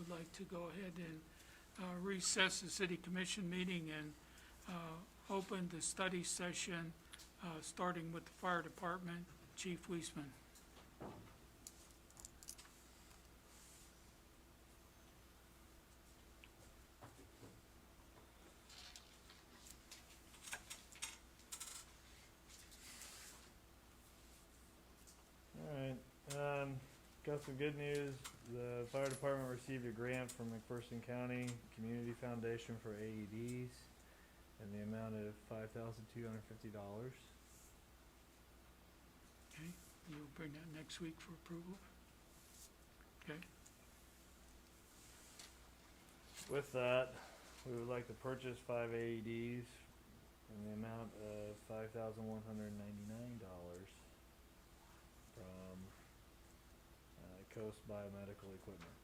would like to go ahead and recess the city commission meeting and open the study session, starting with the fire department. Chief Weisman. Alright, got some good news. The fire department received a grant from McPherson County Community Foundation for AEDs in the amount of $5,250. Okay, you'll bring that next week for approval? Okay, With that, we would like to purchase 5 AEDs in the amount of $5,199 from Coast Biomedical Equipment.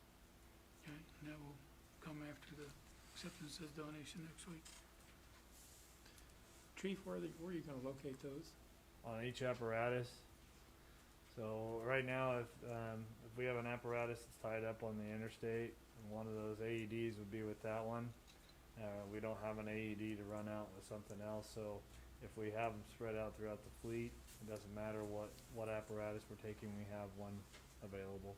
okay, and that will come after the acceptance of donation next week. Chief, where are you gonna locate those? On each apparatus. So right now, if we have an apparatus that's tied up on the interstate, and one of those AEDs would be with that one. We don't have an AED to run out with something else, so if we have them spread out throughout the fleet, it doesn't matter what apparatus we're taking, we have one available.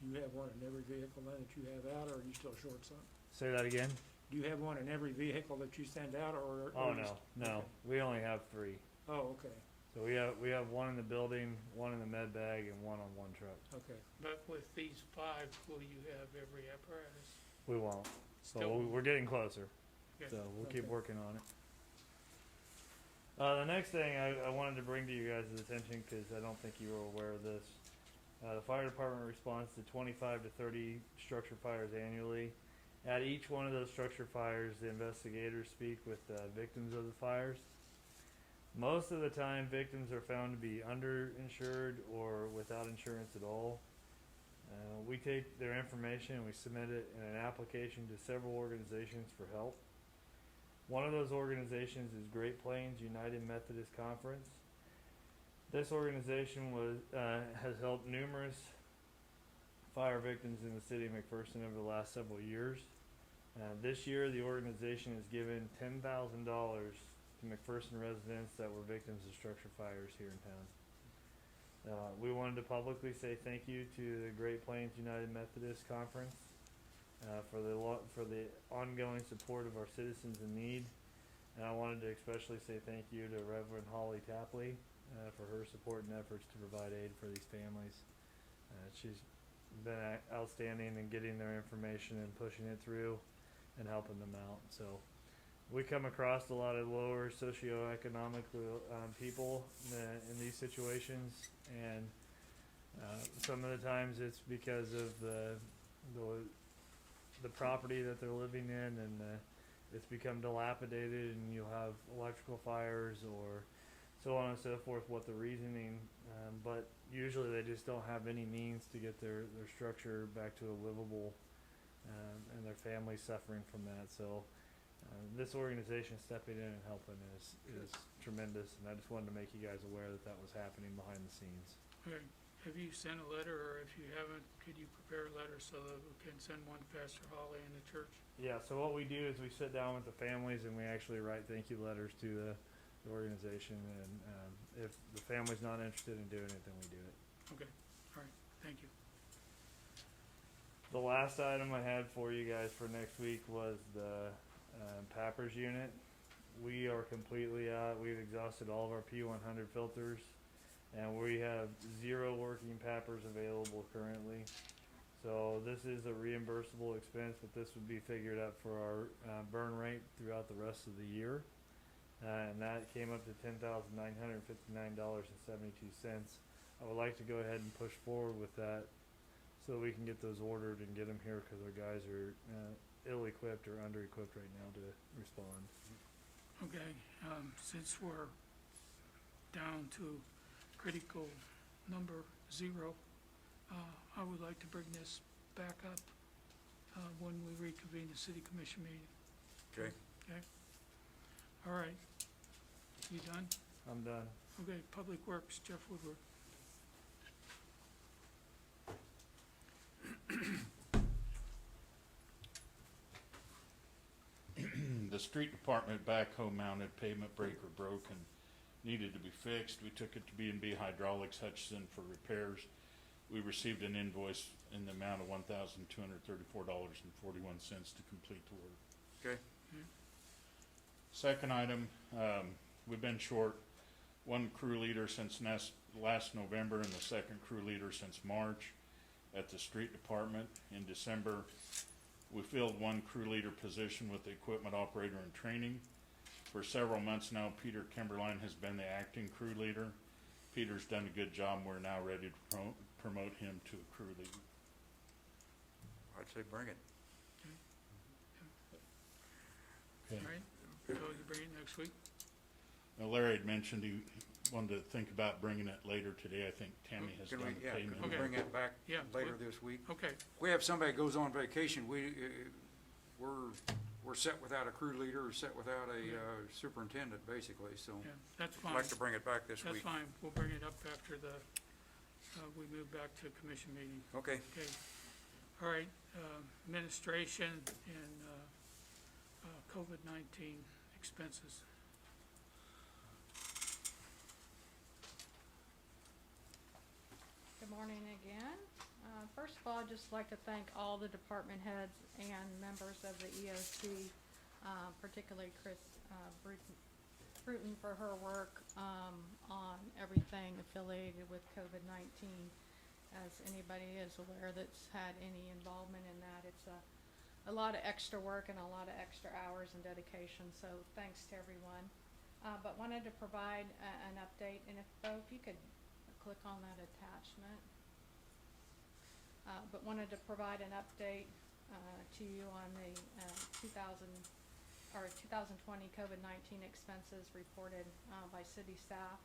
Do you have one in every vehicle then that you have out, or are you still short some? Say that again? Do you have one in every vehicle that you send out, or? Oh, you no, okay. we only have 3. Oh, okay, So we have one in the building, one in the med bag, and one on one truck. okay. But with these 5, will you have every apparatus? We won't. So Still, we're getting closer. okay, So we'll keep Okay. working on it. The next thing I wanted to bring to you guys' attention, because I don't think you were aware of this. The fire department responds to 25 to 30 structure fires annually. At each one of those structure fires, the investigators speak with victims of the fires. Most of the time, victims are found to be underinsured or without insurance at all. We take their information and we submit it in an application to several organizations for help. One of those organizations is Great Plains United Methodist Conference. This organization has helped numerous fire victims in the city of McPherson over the last several years. This year, the organization has given $10,000 to McPherson residents that were victims of structure fires here in town. We wanted to publicly say thank you to the Great Plains United Methodist Conference for the ongoing support of our citizens in need. And I wanted to especially say thank you to Reverend Holly Tapley for her support and efforts to provide aid for these families. She's been outstanding in getting their information and pushing it through and helping them out. So we come across a lot of lower socioeconomic people in these situations, and some of the times it's because of the property that they're living in, and it's become dilapidated, and you'll have electrical fires or so on and so forth, what the reasoning, but usually they just don't have any means to get their structure back to a livable, and their family's suffering from that. So this organization stepping in and helping is tremendous, and I just wanted to make you guys aware that was happening behind the scenes. okay. Have you sent a letter, or if you haven't, could you prepare a letter so that we can send one to Pastor Holly and the church? Yeah, so what we do is we sit down with the families and we actually write thank you letters to the organization, and if the family's not interested in doing it, then we do it. Okay, all right, thank you. The last item I had for you guys for next week was the Pappers unit. We are completely out. We've exhausted all of our P100 filters, and we have 0 working Pappers available currently. So this is a reimbursable expense, but this would be figured up for our burn rate throughout the rest of the year. And that came up to $10,959.72. I would like to go ahead and push forward with that so we can get those ordered and get them here, because our guys are ill-equipped or under-equipped right now to respond. Okay, since we're down to critical number 0, I would like to bring this back up when we reconvene the city commission meeting. Okay. Okay? All right. You done? I'm done. Okay, Public Works, Jeff Woodward. the street department backhoe mounted pavement breaker broke and needed to be fixed. We took it to B&B Hydraulics Hutchinson for repairs. We received an invoice in the amount of $1,234.41 to complete the work. Okay. Second item, we've been short one crew leader since last November and the second crew leader since March at the street department. In December, we filled one crew leader position with the equipment operator in training. For several months now, Peter Kimberline has been the acting crew leader. Peter's done a good job. We're now ready to promote him to a crew leader. I'd say bring it. Okay. All right, so you bring it next week? Now Larry had mentioned he wanted to think about bringing it later today. I think Tammy has Can done we, the yeah, payment. can we Okay. bring it back Yeah, later we- this week? Okay, We have somebody that goes on vacation, we're set without a crew leader, or set without a superintendent, basically, so yeah, that's I'd fine. like to bring it back this That's week. fine. We'll bring it up after the, we move back to commission meeting. Okay, Okay. All right, administration and, COVID-19 expenses. Good morning again. First of all, I'd just like to thank all the department heads and members of the EOC, particularly Chris Bruton for her work on everything affiliated with COVID-19. As anybody is aware that's had any involvement in that, it's a lot of extra work and a lot of extra hours and dedication, so thanks to everyone. But wanted to provide an update, and if you could click on that attachment. But wanted to provide an update to you on the 2020 COVID-19 expenses reported by city staff.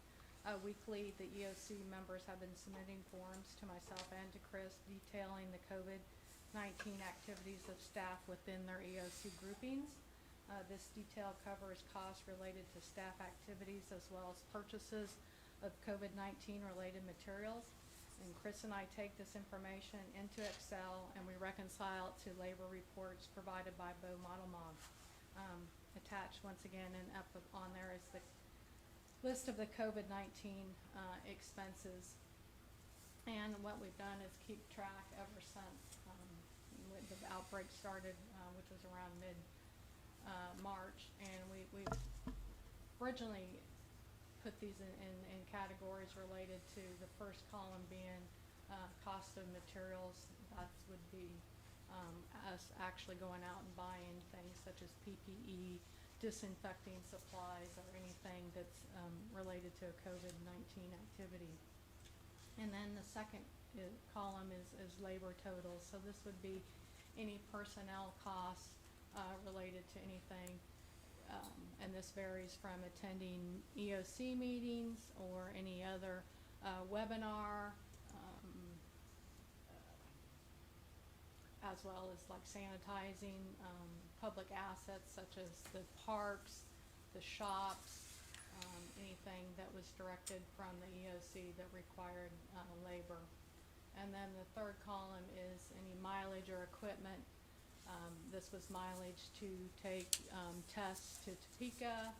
Weekly, the EOC members have been submitting forms to myself and to Chris detailing the COVID-19 activities of staff within their EOC groupings. This detail covers costs related to staff activities as well as purchases of COVID-19 related materials. And Chris and I take this information into Excel and we reconcile it to labor reports provided by Bo Modelmog. Attached once again and up on there is the list of the COVID-19 expenses. And what we've done is keep track ever since when the outbreak started, which was around mid-March. And we've originally put these in categories related to the first column being cost of materials. That would be us actually going out and buying things such as PPE, disinfecting supplies, or anything that's related to a COVID-19 activity. And then the second column is labor totals. So this would be any personnel costs related to anything. And this varies from attending EOC meetings or any other webinar, as well as like sanitizing public assets such as the parks, the shops, anything that was directed from the EOC that required labor. And then the third column is any mileage or equipment. This was mileage to take tests to Topeka,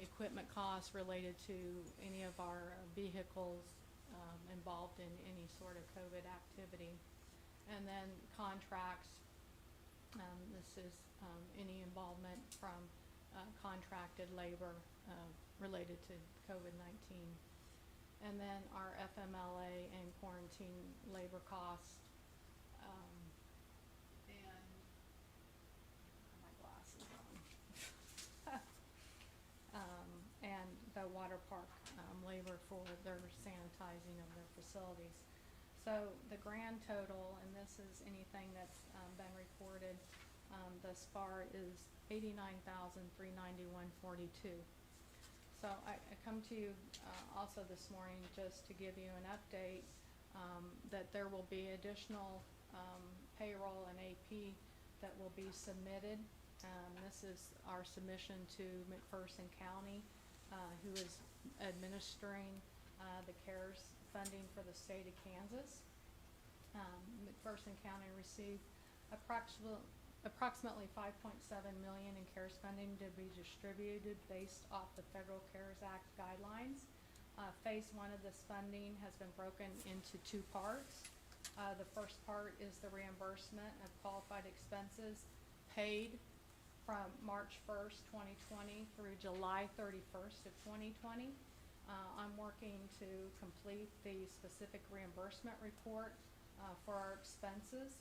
equipment costs related to any of our vehicles involved in any sort of COVID activity. And then contracts, this is any involvement from contracted labor related to COVID-19. And then our FMLA and quarantine labor costs. And the water park labor for their sanitizing of their facilities. So the grand total, and this is anything that's been reported thus far, is $89,391.42. So I come to you also this morning just to give you an update that there will be additional payroll and AP that will be submitted. This is our submission to McPherson County, who is administering the CARES funding for the state of Kansas. McPherson County received approximately approximately 5.7 million in CARES funding to be distributed based off the Federal CARES Act guidelines. Phase 1 of this funding has been broken into 2 parts. The first part is the reimbursement of qualified expenses paid from March 1st, 2020 through July 31st of 2020. I'm working to complete the specific reimbursement report for our expenses.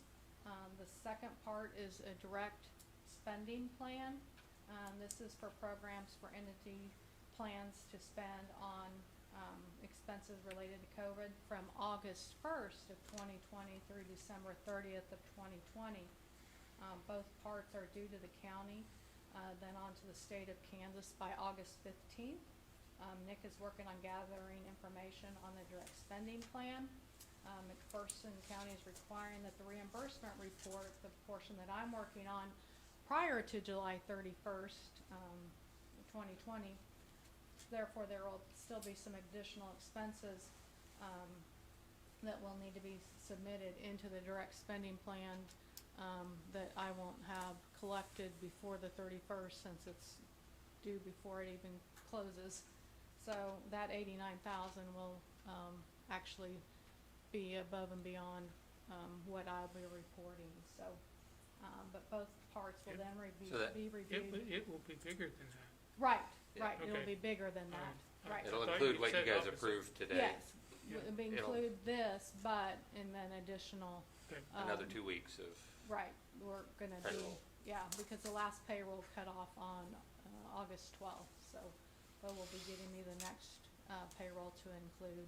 The second part is a direct spending plan. This is for programs for entity plans to spend on expenses related to COVID from August 1st of 2020 through December 30th of 2020. Both parts are due to the county, then on to the state of Kansas by August 15th. Nick is working on gathering information on the direct spending plan. McPherson County is requiring that the reimbursement report, the portion that I'm working on prior to July 31st, 2020, therefore there will still be some additional expenses that will need to be submitted into the direct spending plan that I won't have collected before the 31st since it's due before it even closes. So that 89,000 will actually be above and beyond what I'll be reporting. So, but both parts will then So that- be reviewed. It will be bigger than that. Right, Yeah. right. It'll Okay. be bigger than that. Alright. Right. It'll I thought include you what you said guys opposite. approved today. Yes, Yeah. it'll It'll- include this, but, and then additional, Okay. Another um, 2 weeks of, right, we're gonna do, Payroll. yeah, because the last payroll cut off on, August 12th, so they will be giving me the next, payroll to include.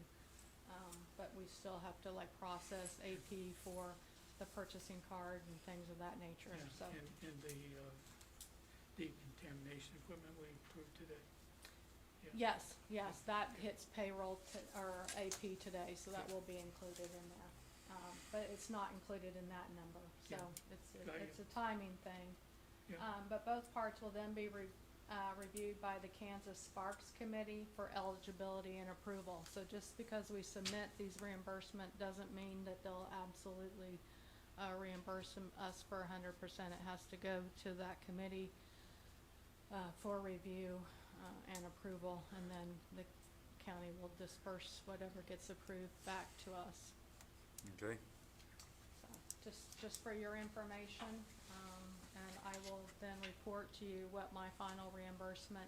But we still have to like process AP for the purchasing card and things of that nature, Yeah, so. and the decontamination equipment we approved today. Yes, that hits payroll or AP today, so that will be included in there. But it's not included in that number, so Got it's you. a timing thing. Yeah. But both parts will then be reviewed by the Kansas Sparks Committee for eligibility and approval. So just because we submit these reimbursement doesn't mean that they'll absolutely reimburse us for 100%. It has to go to that committee for review and approval, and then the county will disperse whatever gets approved back to us. okay? So just for your information, and I will then report to you what my final reimbursement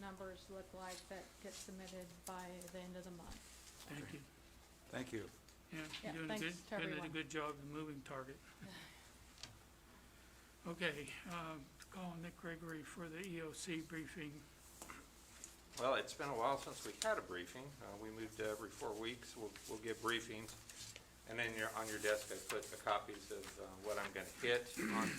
numbers look like that get submitted by the end of the month. Thank you. Thank you. Yeah, Yeah, you're doing thanks to doing a everyone. good job of moving target. Okay, calling Nick Gregory for the EOC briefing. Well, it's been a while since we had a briefing. We moved to every 4 weeks. We'll give briefings. And then on your desk, I put the copies of what I'm going to hit on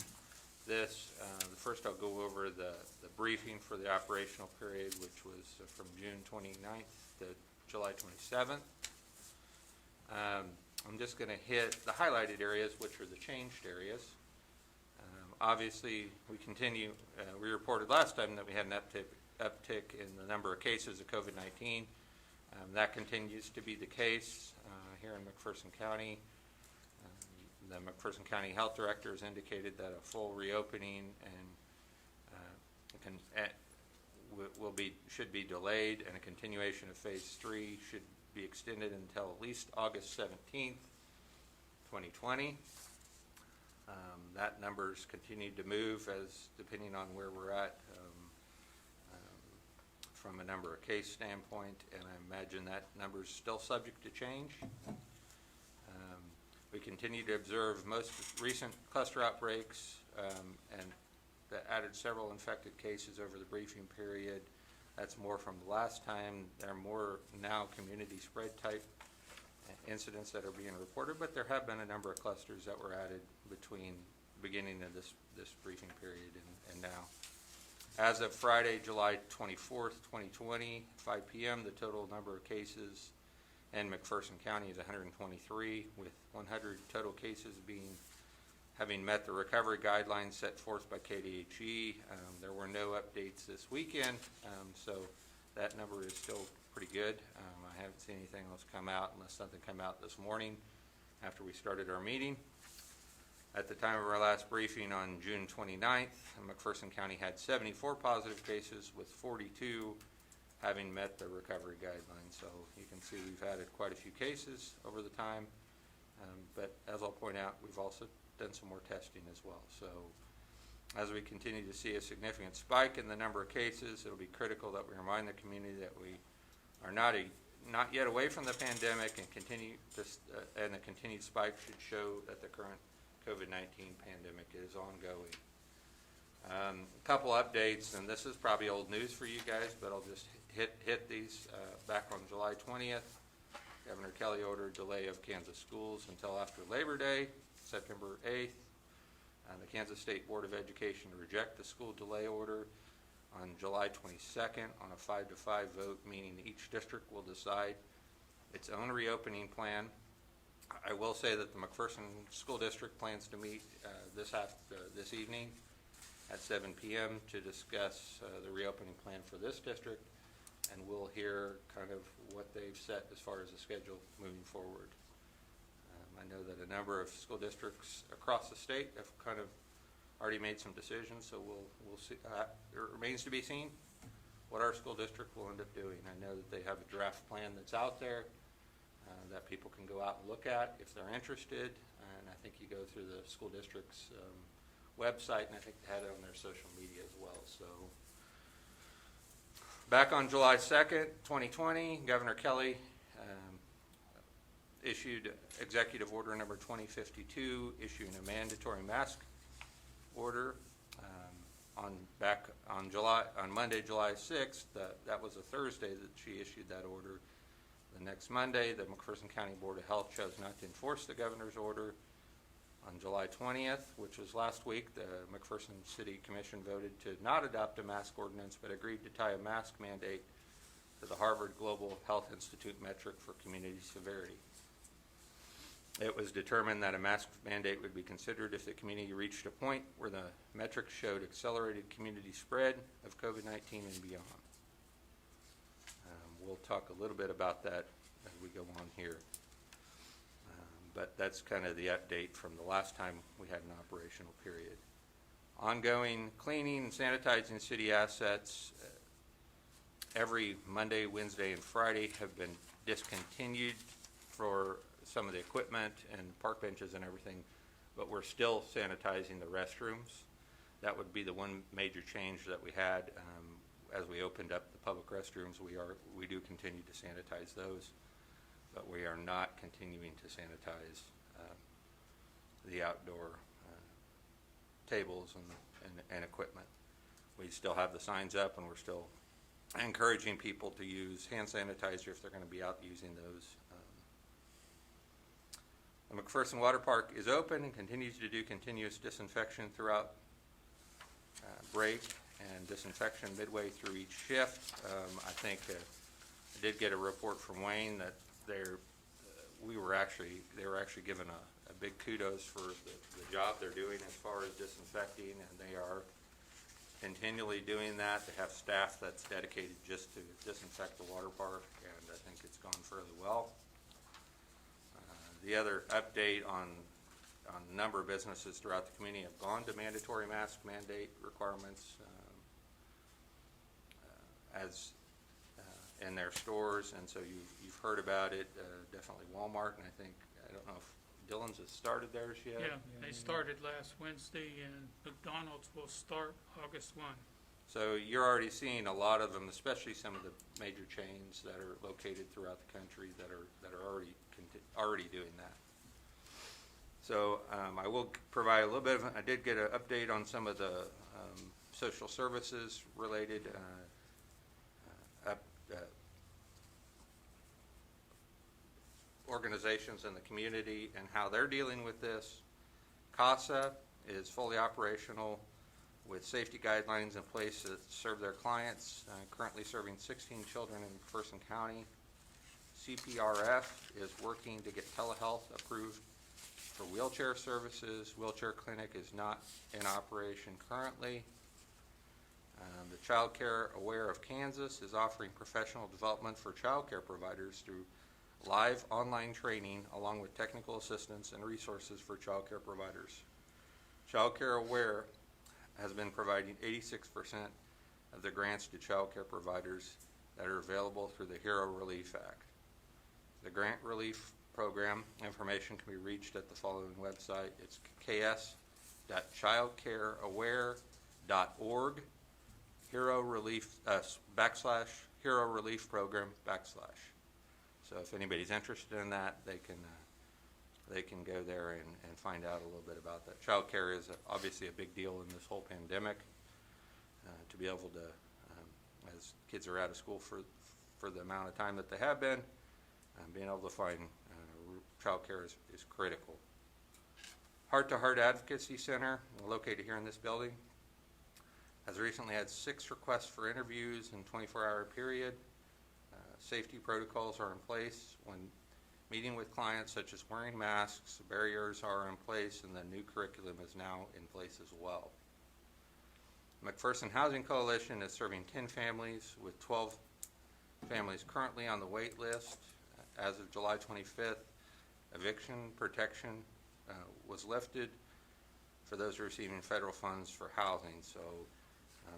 this. First, I'll go over the briefing for the operational period, which was from June 29th to July 27th. I'm just going to hit the highlighted areas, which are the changed areas. Obviously, we continue, we reported last time that we had an uptick in the number of cases of COVID-19. That continues to be the case here in McPherson County. The McPherson County Health Director has indicated that a full reopening should be delayed, and a continuation of Phase 3 should be extended until at least August 17th, 2020. That numbers continue to move as depending on where we're at from a number of case standpoint, and I imagine that number is still subject to change. We continue to observe most recent cluster outbreaks and that added several infected cases over the briefing period. That's more from the last time. There are more now community spread type incidents that are being reported, but there have been a number of clusters that were added between the beginning of this briefing period and now. As of Friday, July 24th, 2020, 5 p.m., the total number of cases in McPherson County is 123, with 100 total cases having met the recovery guidelines set forth by KDHE. There were no updates this weekend, so that number is still pretty good. I haven't seen anything else come out unless something came out this morning after we started our meeting. At the time of our last briefing on June 29th, McPherson County had 74 positive cases, with 42 having met the recovery guidelines. So you can see we've added quite a few cases over the time. But as I'll point out, we've also done some more testing as well. So as we continue to see a significant spike in the number of cases, it'll be critical that we remind the community that we are not yet away from the pandemic, and and the continued spike should show that the current COVID-19 pandemic is ongoing. A couple updates, and this is probably old news for you guys, but I'll just hit these. Back on July 20th, Governor Kelly ordered delay of Kansas schools until after Labor Day, September 8th. The Kansas State Board of Education to reject the school delay order on July 22nd on a 5-5 vote, meaning each district will decide its own reopening plan. I will say that the McPherson School District plans to meet this evening at 7 p.m. to discuss the reopening plan for this district, and we'll hear kind of what they've set as far as the schedule moving forward. I know that a number of school districts across the state have kind of already made some decisions, so we'll see. It remains to be seen what our school district will end up doing. I know that they have a draft plan that's out there that people can go out and look at if they're interested, and I think you go through the school district's website, and I think they had it on their social media as well. So back on July 2nd, 2020, Governor Kelly issued Executive Order number 2052, issuing a mandatory mask order. On Monday, July 6th, that was a Thursday that she issued that order. The next Monday, the McPherson County Board of Health chose not to enforce the governor's order. On July 20th, which was last week, the McPherson City Commission voted to not adopt a mask ordinance, but agreed to tie a mask mandate to the Harvard Global Health Institute metric for community severity. It was determined that a mask mandate would be considered if the community reached a point where the metric showed accelerated community spread of COVID-19 and beyond. We'll talk a little bit about that as we go on here. But that's kind of the update from the last time we had an operational period. Ongoing cleaning and sanitizing city assets every Monday, Wednesday, and Friday have been discontinued for some of the equipment and park benches and everything, but we're still sanitizing the restrooms. That would be the one major change that we had as we opened up the public restrooms. We do continue to sanitize those, but we are not continuing to sanitize the outdoor tables and equipment. We still have the signs up, and we're still encouraging people to use hand sanitizer if they're going to be out using those. The McPherson Water Park is open and continues to do continuous disinfection throughout break and disinfection midway through each shift. I think I did get a report from Wayne that they were actually given a big kudos for the job they're doing as far as disinfecting, and they are continually doing that. They have staff that's dedicated just to disinfect the water park, and I think it's gone fairly well. The other update on a number of businesses throughout the community have gone to mandatory mask mandate requirements as in their stores, and so you've heard about it. Definitely Walmart, and I don't know if Dillon's has started theirs yet. Yeah, they started last Wednesday, and McDonald's will start August 1. So you're already seeing a lot of them, especially some of the major chains that are located throughout the country that are already doing that. So I will provide a little bit of, I did get an update on some of the social services related organizations in the community and how they're dealing with this. CASA is fully operational with safety guidelines in place to serve their clients, currently serving 16 children in McPherson County. CPRF is working to get telehealth approved for wheelchair services. Wheelchair Clinic is not in operation currently. The Child Care Aware of Kansas is offering professional development for child care providers through live online training along with technical assistance and resources for child care providers. Childcare Aware has been providing 86% of the grants to childcare providers that are available through the Hero Relief Act. The grant relief program information can be reached at the following website. It's ks.childcareaware.org, Hero Relief, Hero Relief Program /. So if anybody's interested in that, they can go there and find out a little bit about that. Child care is obviously a big deal in this whole pandemic. To be able to, as kids are out of school for the amount of time that they have been, being able to find child care is critical. Heart to Heart Advocacy Center, located here in this building, has recently had 6 requests for interviews in a 24-hour period. Safety protocols are in place when meeting with clients, such as wearing masks. Barriers are in place, and the new curriculum is now in place as well. McPherson Housing Coalition is serving 10 families, with 12 families currently on the wait list. As of July 25th, eviction protection was lifted for those receiving federal funds for housing. So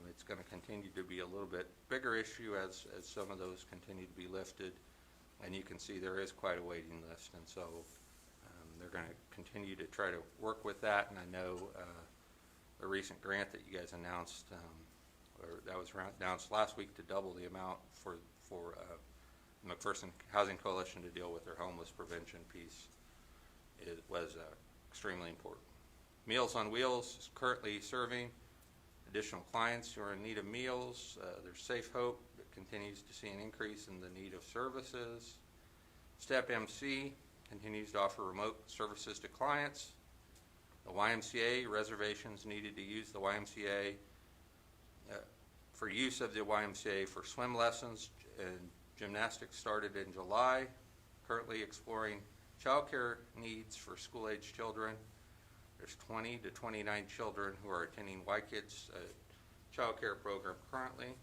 it's going to continue to be a little bit bigger issue as some of those continue to be lifted. And you can see there is quite a waiting list. And so they're going to continue to try to work with that. And I know the recent grant that you guys announced, or that was announced last week, to double the amount for McPherson Housing Coalition to deal with their homeless prevention piece was extremely important. Meals on Wheels is currently serving additional clients who are in need of meals. There's Safe Hope that continues to see an increase in the need of services. Step MC continues to offer remote services to clients. The YMCA, reservations needed to use the YMCA for use of the YMCA for swim lessons, and gymnastics started in July. Currently exploring childcare needs for school-age children. There's 20 to 29 children who are attending YKids childcare program currently.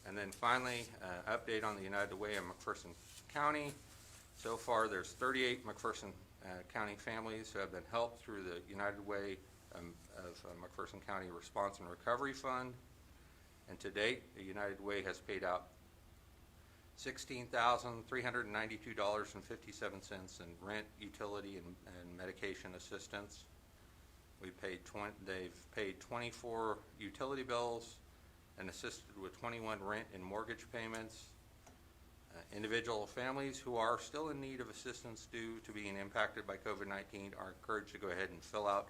And then finally, update on the United Way in McPherson County. So far, there's 38 McPherson County families who have been helped through the United Way of McPherson County Response and Recovery Fund. And to date, the United Way has paid out $16,392.57 in rent, utility, and medication assistance. They've paid 24 utility bills and assisted with 21 rent and mortgage payments. Individual families who are still in need of assistance due to being impacted by COVID-19 are encouraged to go ahead and fill out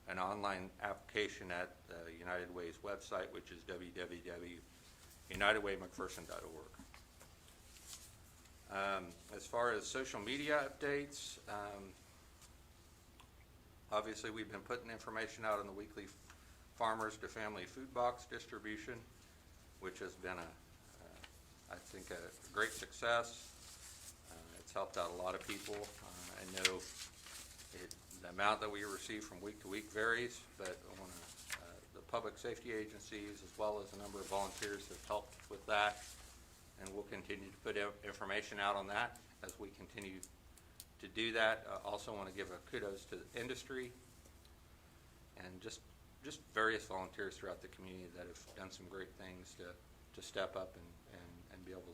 an online application at the United Way's website, which is www.unitedwaymcpherson.org. As far as social media updates, obviously we've been putting information out on the weekly Farmers to Family Food Box distribution, which has been I think a great success. It's helped out a lot of people. I know the amount that we receive from week to week varies, but the public safety agencies as well as a number of volunteers have helped with that. And we'll continue to put information out on that as we continue to do that. Also want to give a kudos to the industry and just various volunteers throughout the community that have done some great things to step up and be able to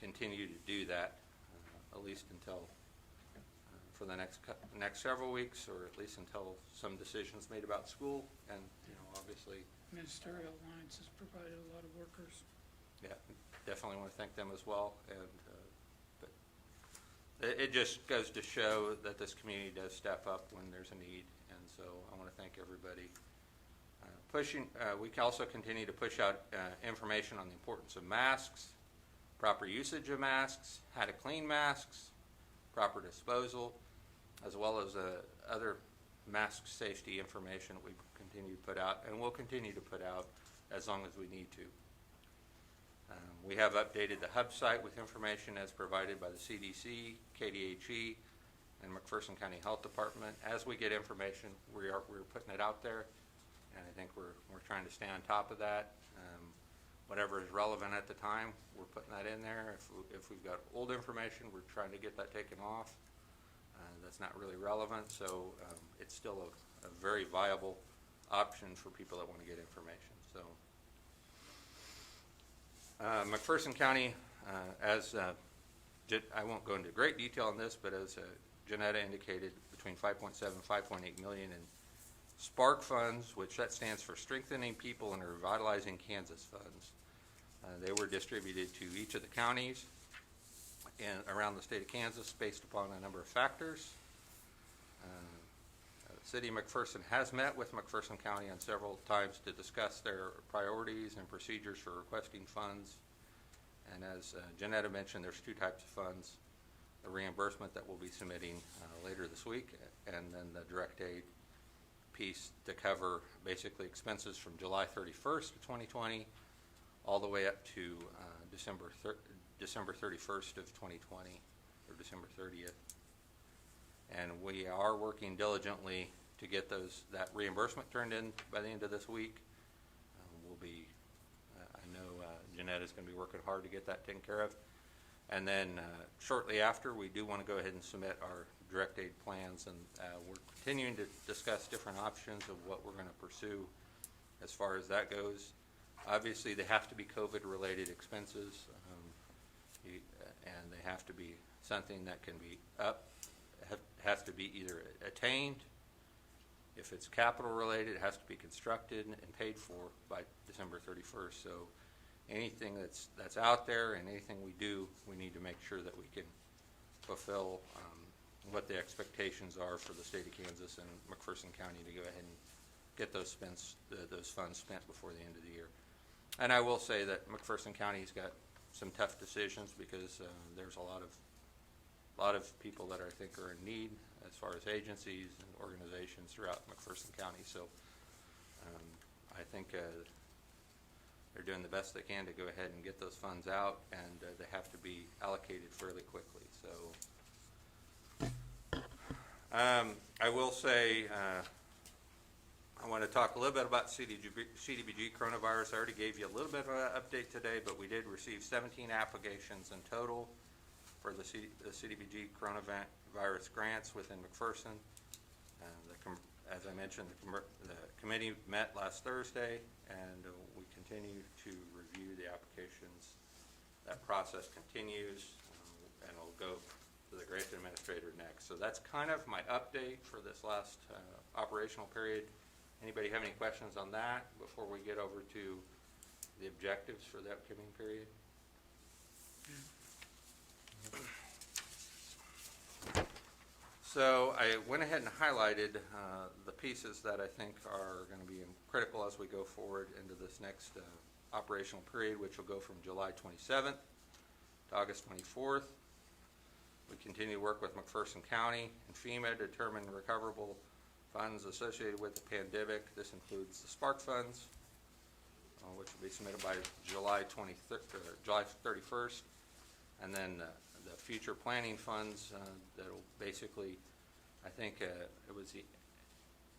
continue to do that, at least until for the next several weeks, or at least until some decisions made about school. And obviously Ministerial Alliance has provided a lot of workers. Yeah, definitely want to thank them as well. And but it just goes to show that this community does step up when there's a need, and so I want to thank everybody. We can also continue to push out information on the importance of masks, proper usage of masks, how to clean masks, proper disposal, as well as other mask safety information that we continue to put out, and will continue to put out as long as we need to. We have updated the hub site with information as provided by the CDC, KDHE, and McPherson County Health Department. As we get information, we're putting it out there, and I think we're trying to stay on top of that. Whatever is relevant at the time, we're putting that in there. If we've got old information, we're trying to get that taken off. that's not really relevant, so it's still a very viable option for people that want to get information. So McPherson County, I won't go into great detail on this, but as Janetta indicated, between 5.7 and 5.8 million in SPARK funds, which that stands for Strengthening People and Revitalizing Kansas Funds. They were distributed to each of the counties and around the state of Kansas based upon a number of factors. The City of McPherson has met with McPherson County on several times to discuss their priorities and procedures for requesting funds. And as Janetta mentioned, there's two types of funds: the reimbursement that we'll be submitting later this week, and then the direct aid piece to cover basically expenses from July 31st of 2020 all the way up to December 31st of 2020, or December 30th. And we are working diligently to get that reimbursement turned in by the end of this week. I know Janetta's going to be working hard to get that taken care of. And then shortly after, we do want to go ahead and submit our direct aid plans, and we're continuing to discuss different options of what we're going to pursue as far as that goes. Obviously, they have to be COVID-related expenses, and they have to be something that can be has to be either attained. If it's capital related, it has to be constructed and paid for by December 31st. So anything that's out there and anything we do, we need to make sure that we can fulfill what the expectations are for the state of Kansas and McPherson County to go ahead and get those funds spent before the end of the year. And I will say that McPherson County's got some tough decisions because there's a lot of people that I think are in need as far as agencies and organizations throughout McPherson County. So I think they're doing the best they can to go ahead and get those funds out, and they have to be allocated fairly quickly. So I will say I want to talk a little bit about CDBG coronavirus. I already gave you a little bit of an update today, but we did receive 17 applications in total for the CDBG coronavirus grants within McPherson. As I mentioned, the committee met last Thursday, and we continue to review the applications. That process continues, and it'll go to the grant administrator next. So that's kind of my update for this last operational period. Anybody have any questions on that before we get over to the objectives for the upcoming period? So I went ahead and highlighted the pieces that I think are going to be critical as we go forward into this next operational period, which will go from July 27th to August 24th. We continue to work with McPherson County and FEMA to determine recoverable funds associated with the pandemic. This includes the SPARK funds, which will be submitted by July 31st, and then the future planning funds that will basically, I think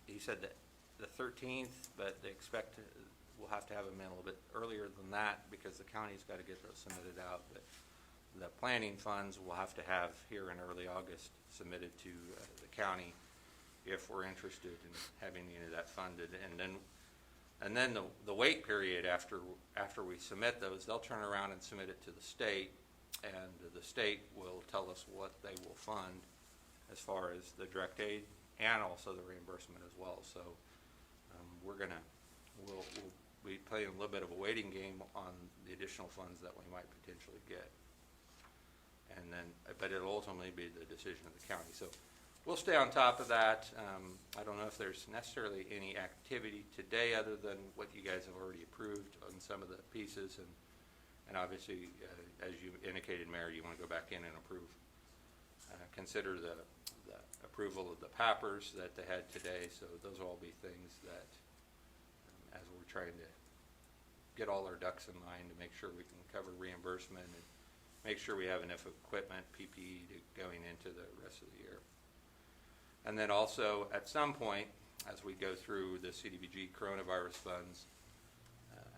he said that the 13th, but they expect we'll have to have them in a little bit earlier than that because the county's got to get those submitted out. But the planning funds we'll have to have here in early August submitted to the county if we're interested in having any of that funded. And then the wait period after we submit those, they'll turn around and submit it to the state, and the state will tell us what they will fund as far as the direct aid and also the reimbursement as well. So we'll be playing a little bit of a waiting game on the additional funds that we might potentially get. And then, but it'll ultimately be the decision of the county. So we'll stay on top of that. I don't know if there's necessarily any activity today other than what you guys have already approved on some of the pieces, and obviously, as you indicated, Mayor, you want to go back in and consider the approval of the PAPRs that they had today. So those will all be things that, as we're trying to get all our ducks in line to make sure we can cover reimbursement and make sure we have enough equipment, PPE, going into the rest of the year. And then also, at some point, as we go through the CDBG coronavirus funds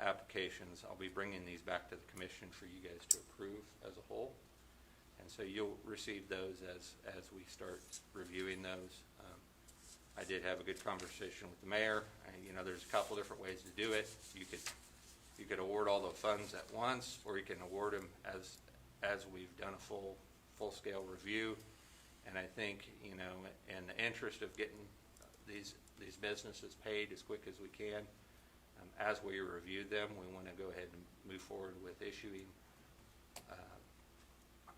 applications, I'll be bringing these back to the commission for you guys to approve as a whole. And so you'll receive those as we start reviewing those. I did have a good conversation with the mayor, and, you know, there's a couple different ways to do it. You could award all the funds at once, or you can award them as we've done a full-scale review. And I think, you know, in the interest of getting these businesses paid as quick as we can, as we review them, we want to go ahead and move forward with issuing,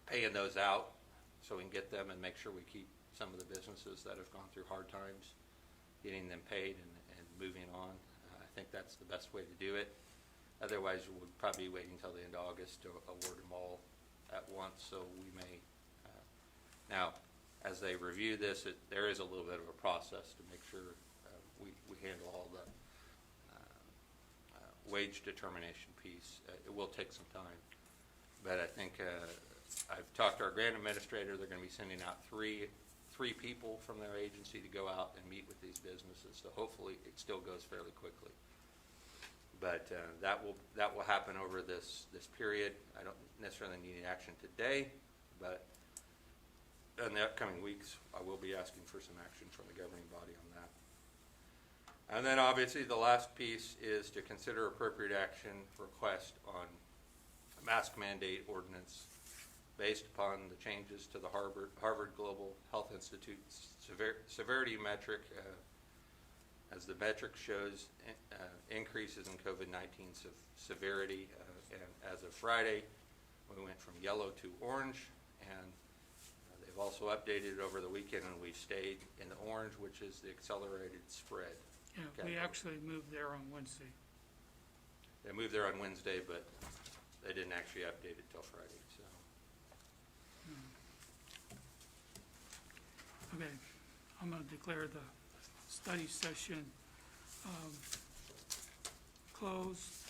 paying those out so we can get them and make sure we keep some of the businesses that have gone through hard times, getting them paid and moving on. I think that's the best way to do it. Otherwise, we'll probably be waiting until the end of August to award them all at once, so we may, now, as they review this, there is a little bit of a process to make sure we handle all the wage determination piece. It will take some time, but I think I've talked to our grant administrator. They're going to be sending out three people from their agency to go out and meet with these businesses, so hopefully it still goes fairly quickly. But that will happen over this period. I don't necessarily need any action today, but in the upcoming weeks, I will be asking for some action from the governing body on that. And then obviously the last piece is to consider appropriate action request on a mask mandate ordinance based upon the changes to the Harvard Global Health Institute's severity metric. As the metric shows increases in COVID-19 severity, and as of Friday, we went from yellow to orange, and they've also updated over the weekend, and we've stayed in the orange, which is the accelerated spread. Yeah, we actually moved there on Wednesday. They moved there on Wednesday, but they didn't actually update it till Friday, so. Okay, I'm going to declare the study session closed